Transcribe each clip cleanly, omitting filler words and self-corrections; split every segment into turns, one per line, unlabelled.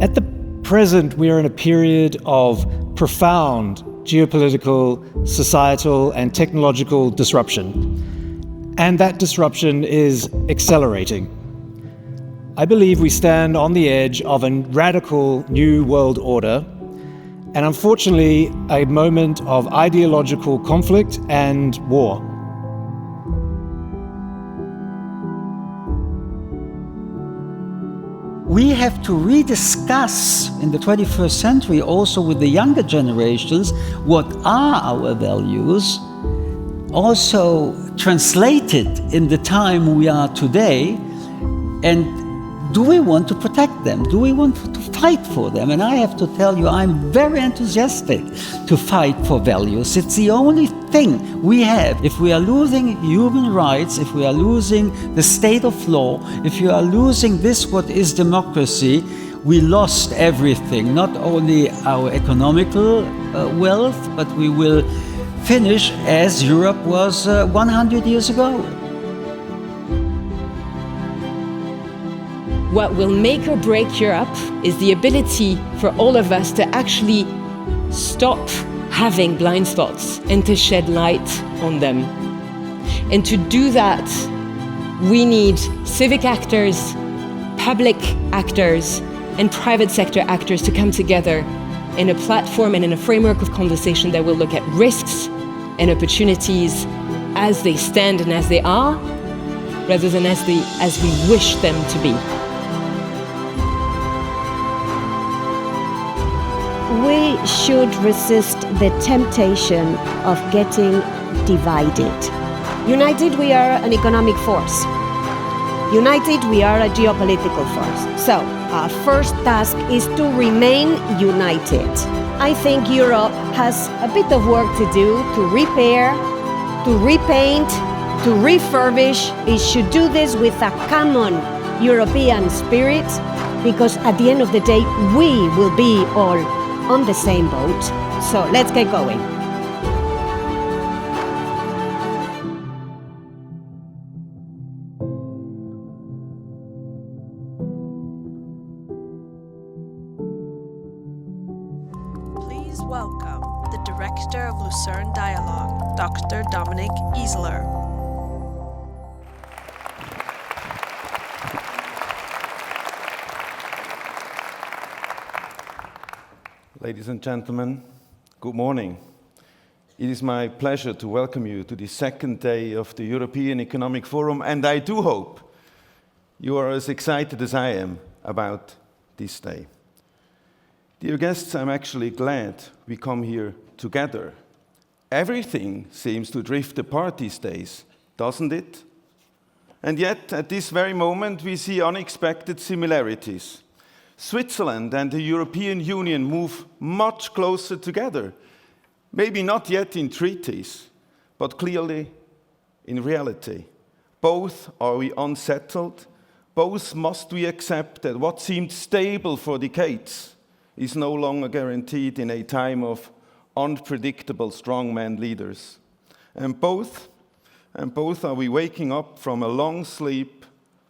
At the present, we are in a period of profound geopolitical, societal, and technological disruption. And that disruption is accelerating. I believe we stand on the edge of a radical new world order, and unfortunately, a moment of ideological conflict and war.
We have to rediscuss in the 21st century, also with the younger generations, what are our values, also translated in the time we are today, and do we want to protect them? Do we want to fight for them? And I have to tell you, I'm very enthusiastic to fight for values. It's the only thing we have. If we are losing human rights, if we are losing the state of law, if you are losing this, what is democracy, we lost everything. Not only our economical wealth, but we will finish as Europe was 100 years ago.
What will make or break Europe is the ability for all of us to actually stop having blind spots and to shed light on them. And to do that, we need civic actors, public actors, and private sector actors to come together in a platform and in a framework of conversation that will look at risks and opportunities as they stand and as they are, rather than as we wish them to be.
We should resist the temptation of getting divided. United, we are an economic force. United, we are a geopolitical force. So, our first task is to remain united. I think Europe has a bit of work to do to repair, to repaint, to refurbish. It should do this with a common European spirit, because at the end of the day, we will be all on the same boat. So let's get going.
Please welcome the Director of Lucerne Dialogue, Dr. Dominik Isler.
Ladies and gentlemen, good morning. It is my pleasure to welcome you to the second day of the European Economic Forum, and I do hope you are as excited as I am about this day. Dear guests, I'm actually glad we come here together. Everything seems to drift apart these days, doesn't it? And yet, at this very moment, we see unexpected similarities. Switzerland and the European Union move much closer together, maybe not yet in treaties, but clearly in reality. Both are we unsettled, both must we accept that what seemed stable for decades is no longer guaranteed in a time of unpredictable strongman leaders. And both are we waking up from a long sleep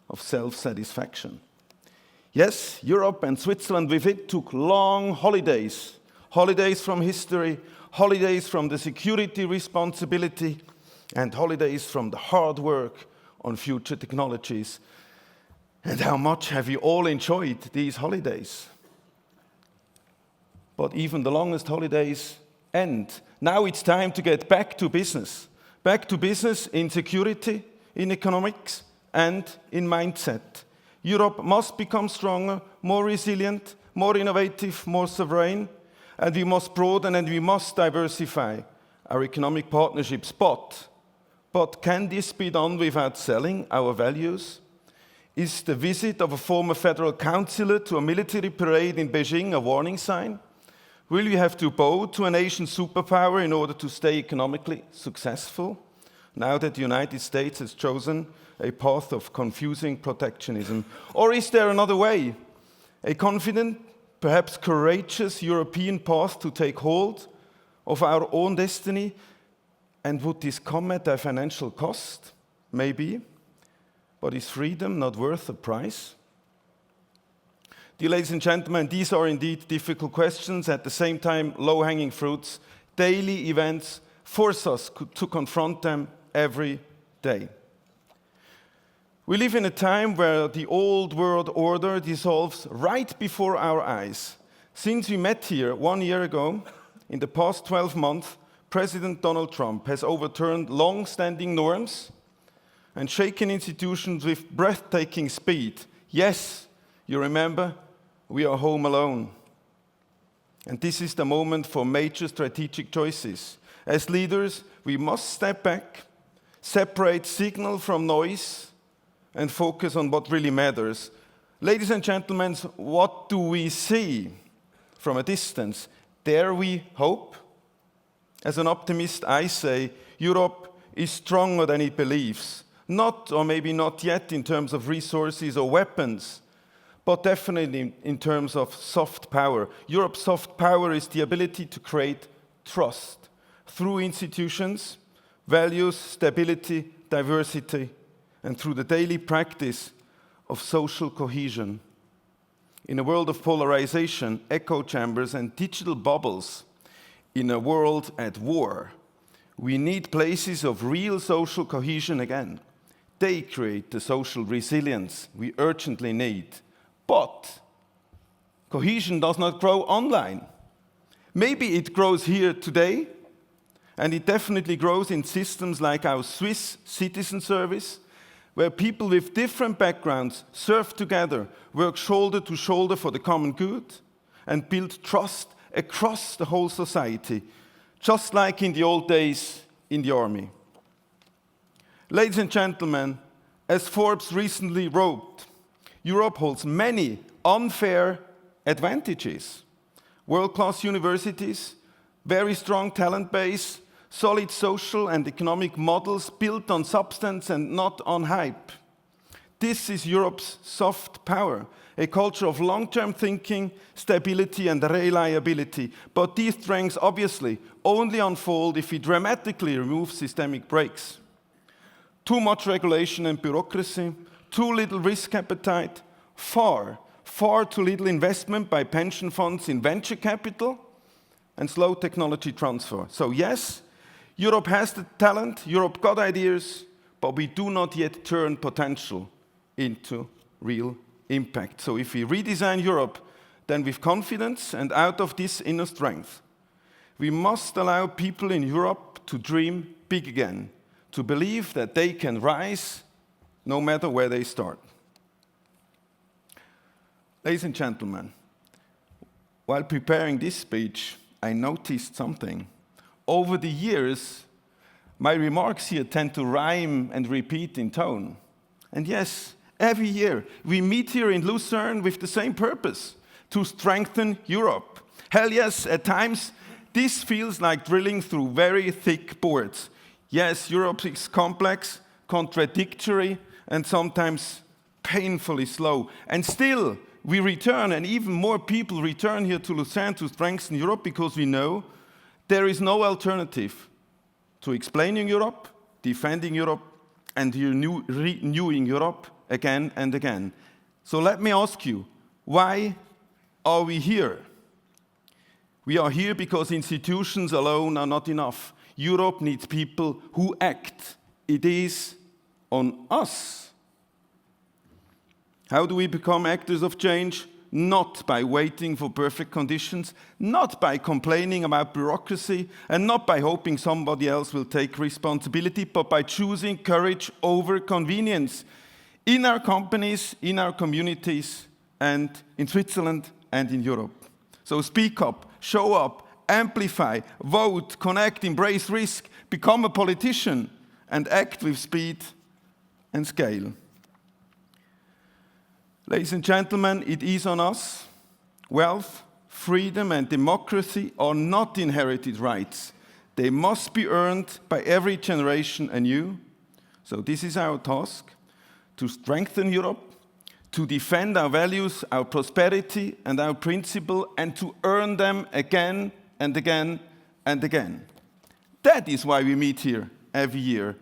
of self-satisfaction. Yes, Europe and Switzerland with it took long holidays. Holidays from history, holidays from the security responsibility, and holidays from the hard work on future technologies. And how much have you all enjoyed these holidays? But even the longest holidays end. Now it's time to get back to business. Back to business in security, in economics, and in mindset. Europe must become stronger, more resilient, more innovative, more sovereign, and we must broaden and we must diversify our economic partnerships. But can this be done without selling our values? Is the visit of a former federal councillor to a military parade in Beijing a warning sign? Will we have to bow to a nation superpower in order to stay economically successful? Now that the United States has chosen a path of confusing protectionism? Or is there another way? A confident, perhaps courageous European path to take hold of our own destiny? And would this come at a financial cost? Maybe. But is freedom not worth the price? Dear ladies and gentlemen, these are indeed difficult questions, at the same time low-hanging fruits. Daily events force us to confront them every day. We live in a time where the old world order dissolves right before our eyes. Since we met here 1 year ago, in the past 12 months, President Donald Trump has overturned long-standing norms and shaken institutions with breathtaking speed. Yes, you remember, we are home alone. And this is the moment for major strategic choices. As leaders, we must step back, separate signal from noise, and focus on what really matters. Ladies and gentlemen, what do we see from a distance? Dare we hope? As an optimist, I say Europe is stronger than it believes. Not, or maybe not yet, in terms of resources or weapons, but definitely in terms of soft power. Europe's soft power is the ability to create trust through institutions, values, stability, diversity, and through the daily practice of social cohesion. In a world of polarization, echo chambers, and digital bubbles, in a world at war, we need places of real social cohesion again. They create the social resilience we urgently need. But cohesion does not grow online. Maybe it grows here today, and it definitely grows in systems like our Swiss citizen service, where people with different backgrounds serve together, work shoulder to shoulder for the common good, and build trust across the whole society, just like in the old days in the army. Ladies and gentlemen, as Forbes recently wrote, Europe holds many unfair advantages. World-class universities, very strong talent base, solid social and economic models built on substance and not on hype. This is Europe's soft power, a culture of long-term thinking, stability and reliability. But these strengths obviously only unfold if we dramatically remove systemic brakes. Too much regulation and bureaucracy, too little risk appetite, far too little investment by pension funds in venture capital, and slow technology transfer. So yes, Europe has the talent, Europe got ideas, but we do not yet turn potential into real impact. So if we redesign Europe, then with confidence and out of this inner strength, we must allow people in Europe to dream big again, to believe that they can rise no matter where they start. Ladies and gentlemen, while preparing this speech, I noticed something. Over the years, my remarks here tend to rhyme and repeat in tone. And yes, every year we meet here in Lucerne with the same purpose, to strengthen Europe. Hell yes, at times this feels like drilling through very thick boards. Yes, Europe is complex, contradictory, and sometimes painfully slow. And still, we return, and even more people return here to Lucerne to strengthen Europe because we know there is no alternative to explaining Europe, defending Europe, and renewing Europe again and again. So let me ask you, why are we here? We are here because institutions alone are not enough. Europe needs people who act. It is on us. How do we become actors of change? Not by waiting for perfect conditions, not by complaining about bureaucracy, and not by hoping somebody else will take responsibility, but by choosing courage over convenience in our companies, in our communities, and in Switzerland and in Europe. So speak up, show up, amplify, vote, connect, embrace risk, become a politician, and act with speed and scale. Ladies and gentlemen, it is on us. Wealth, freedom, and democracy are not inherited rights. They must be earned by every generation anew. So this is our task, to strengthen Europe, to defend our values, our prosperity, and our principle, and to earn them again and again and again. That is why we meet here every year,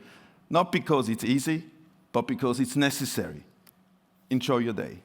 not because it's easy, but because it's necessary. Enjoy your day.